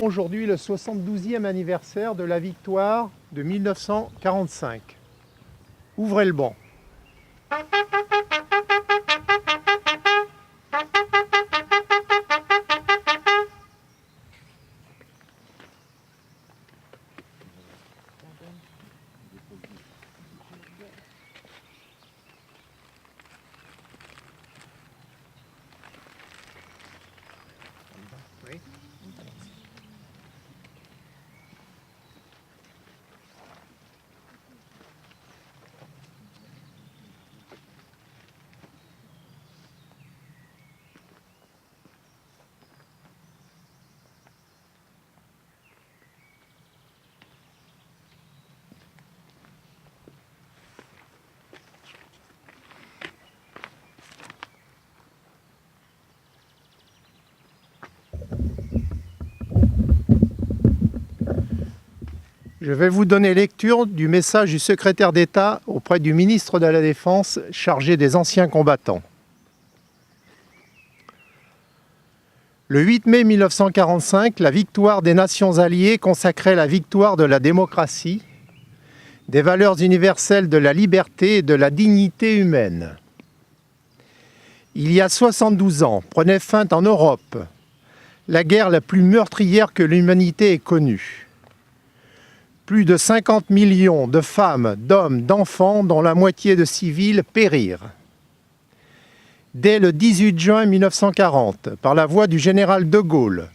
Aujourd'hui, le 72e anniversaire de la victoire de 1945. Ouvrez le banc. Oui. Je vais vous donner lecture du message du secrétaire d'État auprès du ministre de la Défense chargé des anciens combattants. Le 8 mai 1945, la victoire des Nations alliées consacrait la victoire de la démocratie, des valeurs universelles de la liberté et de la dignité humaine. Il y a 72 ans, prenait fin en Europe la guerre la plus meurtrière que l'humanité ait connue. Plus de 50 millions de femmes, d'hommes, d'enfants, dont la moitié de civils, périrent. Dès le 18 juin 1940, par la voix du général de Gaulle,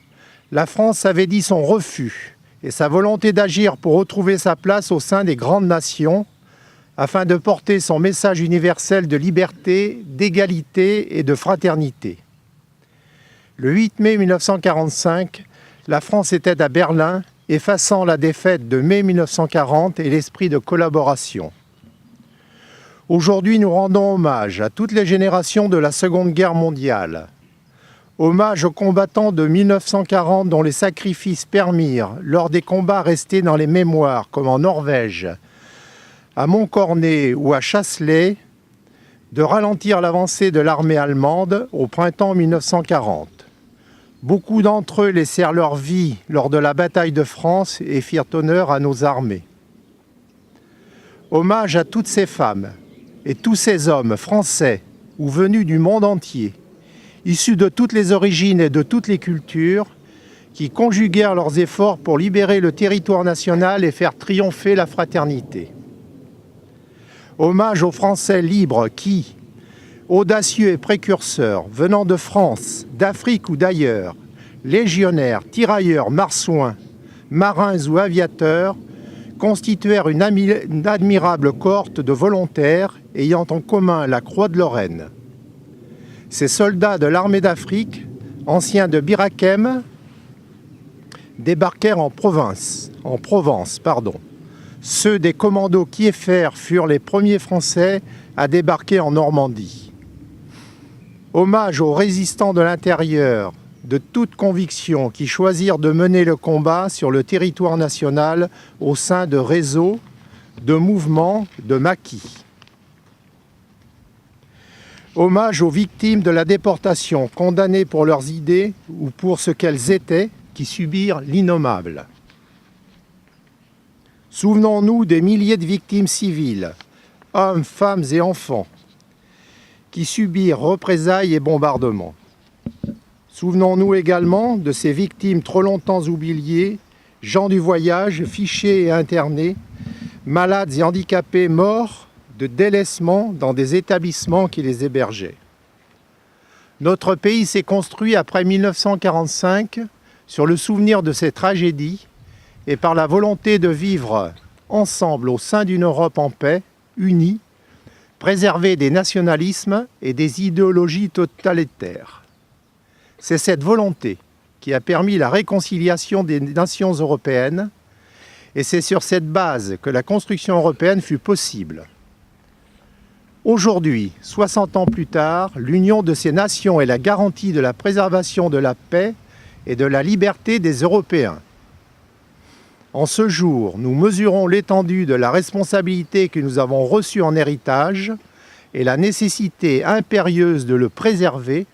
la France avait dit son refus et sa volonté d'agir pour retrouver sa place au sein des grandes nations, afin de porter son message universel de liberté, d'égalité et de fraternité. Le 8 mai 1945, la France était à Berlin, effaçant la défaite de mai 1940 et l'esprit de collaboration. Aujourd'hui, nous rendons hommage à toutes les générations de la Seconde Guerre mondiale. Hommage aux combattants de 1940 dont les sacrifices permirent, lors des combats restés dans les mémoires, comme en Norvège, à Montcornet ou à Chasselet, de ralentir l'avancée de l'armée allemande au printemps 1940. Beaucoup d'entre eux laissèrent leur vie lors de la bataille de France et firent honneur à nos armées. Hommage à toutes ces femmes et tous ces hommes français ou venus du monde entier, issus de toutes les origines et de toutes les cultures, qui conjuguèrent leurs efforts pour libérer le territoire national et faire triompher la fraternité. Hommage aux Français libres qui, audacieux et précurseurs, venant de France, d'Afrique ou d'ailleurs, légionnaires, tirailleurs, marsouins, marins ou aviateurs, constituèrent une admirable cohorte de volontaires ayant en commun la Croix de Lorraine. Ces soldats de l'armée d'Afrique, anciens de Bir Hakeim, débarquèrent en Provence. Ceux des commandos Kieffer furent les premiers Français à débarquer en Normandie. Hommage aux résistants de l'intérieur, de toute conviction, qui choisirent de mener le combat sur le territoire national au sein de réseaux, de mouvements, de maquis. Hommage aux victimes de la déportation, condamnées pour leurs idées ou pour ce qu'elles étaient, qui subirent l'innommable. Souvenons-nous des milliers de victimes civiles, hommes, femmes et enfants, qui subirent représailles et bombardements. Souvenons-nous également de ces victimes trop longtemps oubliées, gens du voyage, fichés et internés, malades et handicapés morts de délaissement dans des établissements qui les hébergeaient. Notre pays s'est construit après 1945 sur le souvenir de ces tragédies et par la volonté de vivre ensemble au sein d'une Europe en paix, unie, préserver des nationalismes et des idéologies totalitaires. C'est cette volonté qui a permis la réconciliation des nations européennes, et c'est sur cette base que la construction européenne fut possible. Aujourd'hui, 60 ans plus tard, l'union de ces nations est la garantie de la préservation de la paix et de la liberté des Européens. En ce jour, nous mesurons l'étendue de la responsabilité que nous avons reçue en héritage et la nécessité impérieuse de le préserver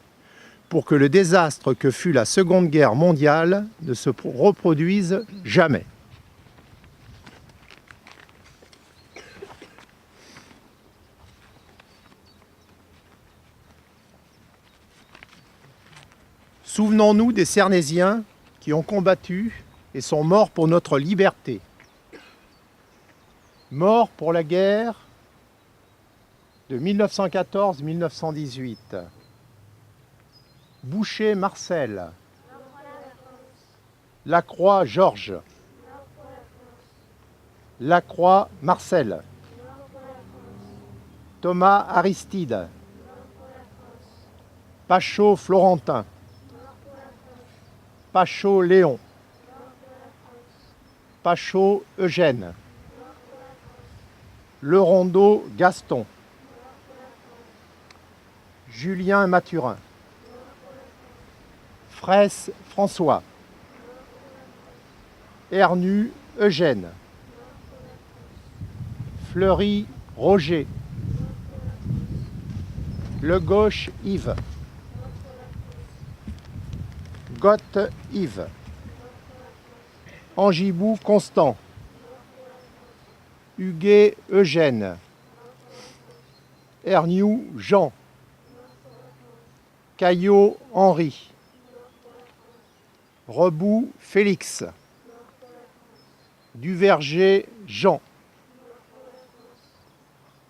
pour que le désastre que fut la Seconde Guerre mondiale ne se reproduise jamais. Souvenons-nous des Cernésiens qui ont combattu et sont morts pour notre liberté. Morts pour la guerre de 1914-1918. Boucher Marcel. Lacroix Georges. Lacroix Marcel. Thomas Aristide. Pachot Florentin. Pachot Léon. Pachot Eugène. Lerondeau Gaston. Julien Mathurin. Fraisse François. Hernu Eugène. Fleury Roger. Le Gauche Yves. Gotte Yves. Angibou Constant. Huguet Eugène. Herniou Jean. Caillot Henri. Rebout Félix. Duverger Jean.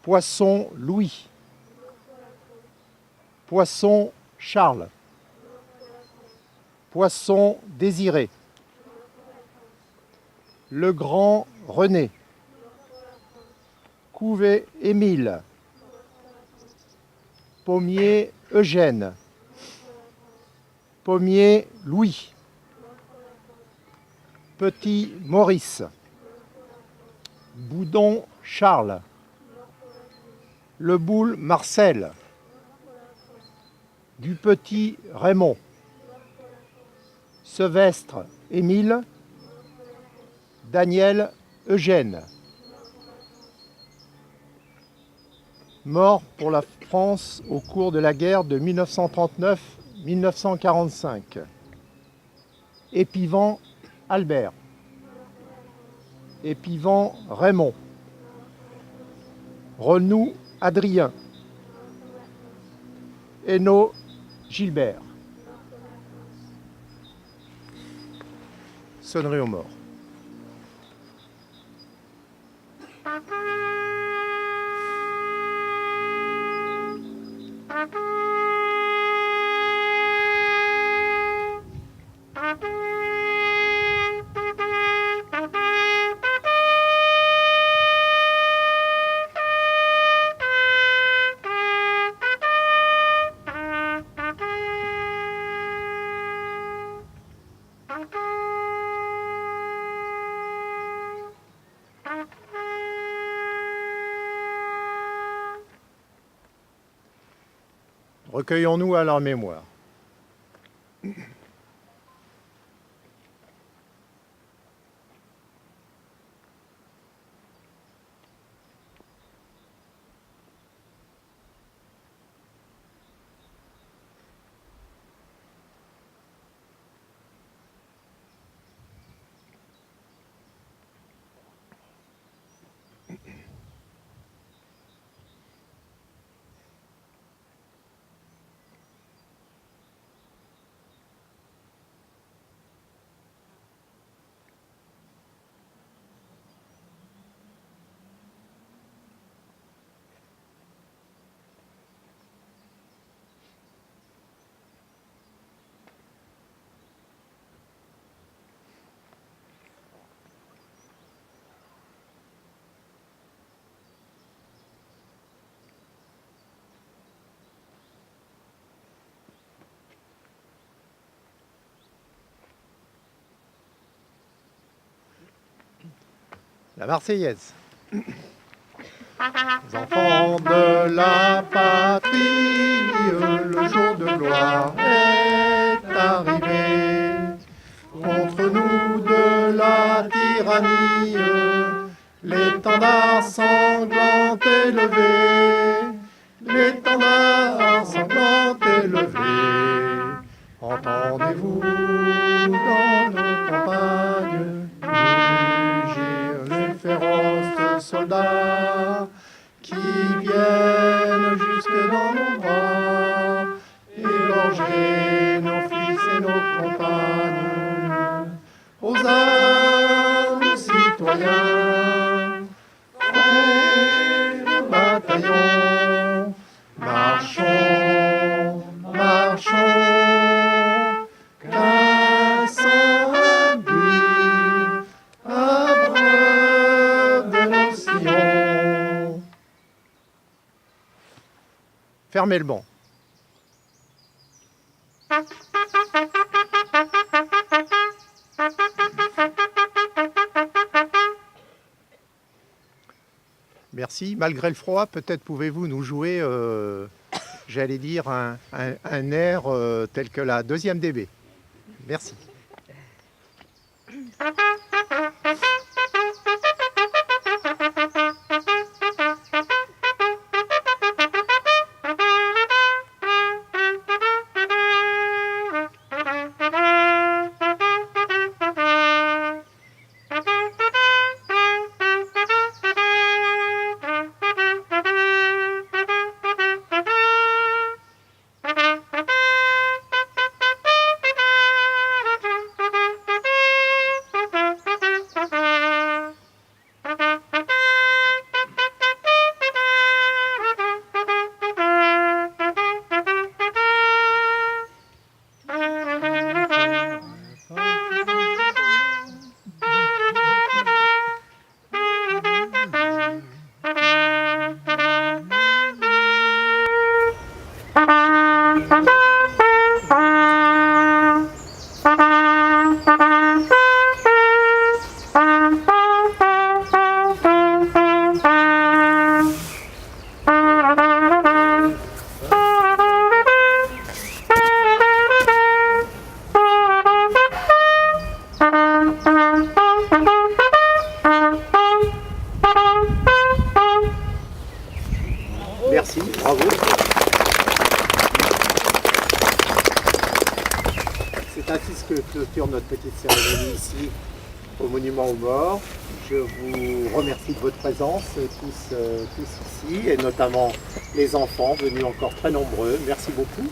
Poisson Louis. Poisson Charles. Poisson Désiré. Legrand René. Couvet Émile. Pommier Eugène. Pommier Louis. Petit Maurice. Boudon Charles. Leboul Marcel. Dupetit Raymond. Sevestre Émile. Daniel Eugène. Mort pour la France au cours de la guerre de 1939-1945. Épivant Albert. Épivant Raymond. Renou Adrien. Hainaut Gilbert. Sonnerie aux morts. Recueillons-nous à leur mémoire. La Marseillaise. Les enfants de la patrie, le jour de gloire est arrivé. Contre nous de la tyrannie, l'étendard sanglant est levé. L'étendard sanglant est levé. Entendez-vous dans nos campagnes mugir les féroces soldats qui viennent jusque dans nos bras, égorger nos fils et nos compagnes. Aux armes, citoyens, frères de bataillon, marchons, marchons, cassant un but, à preuve de nos sillons. Fermez le banc. Merci. Malgré le froid, peut-être pouvez-vous nous jouer, j'allais dire, un air tel que la 2e DB. Merci. Merci, bravo. C'est ainsi que clôture notre petite cérémonie ici au Monument aux Morts. Je vous remercie de votre présence tous ici, et notamment les enfants venus encore très nombreux. Merci beaucoup.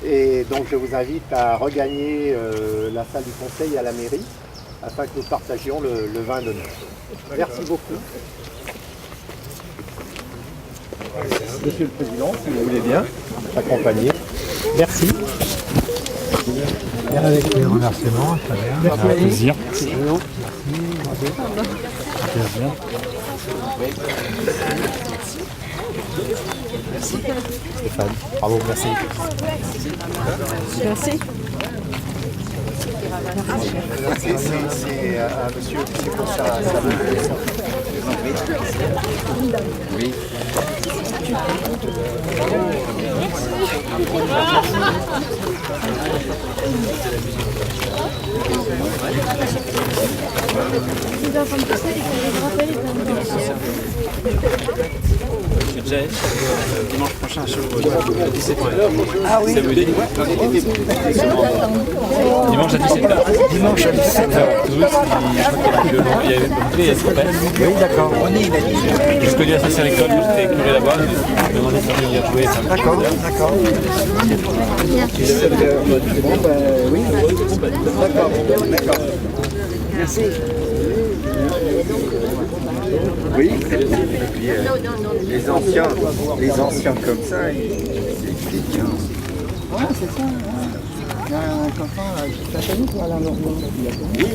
Et donc je vous invite à regagner la salle du conseil à la mairie afin que nous partagions le vin d'honneur. Merci beaucoup. Monsieur le Président, si vous voulez bien accompagner. Merci. Avec les remerciements, très bien. Merci. Avec plaisir. Merci. Merci. Stéphane, bravo, merci. Merci. C'est à monsieur, c'est pour ça. Oui. Dimanche prochain à Chevreau, à 17h. Ah oui. Dimanche à 17h. Dimanche à 17h. Il y a des copains. Oui, d'accord. Je connais l'association à l'école, j'étais curé là-bas. Je me demandais si on venir jouer. D'accord, d'accord. Bon, ben oui. D'accord. Merci. Oui, et puis les anciens comme ça, c'est bien. Ouais, c'est ça. Il y a un copain qui s'appelle quoi là, Normand. Oui.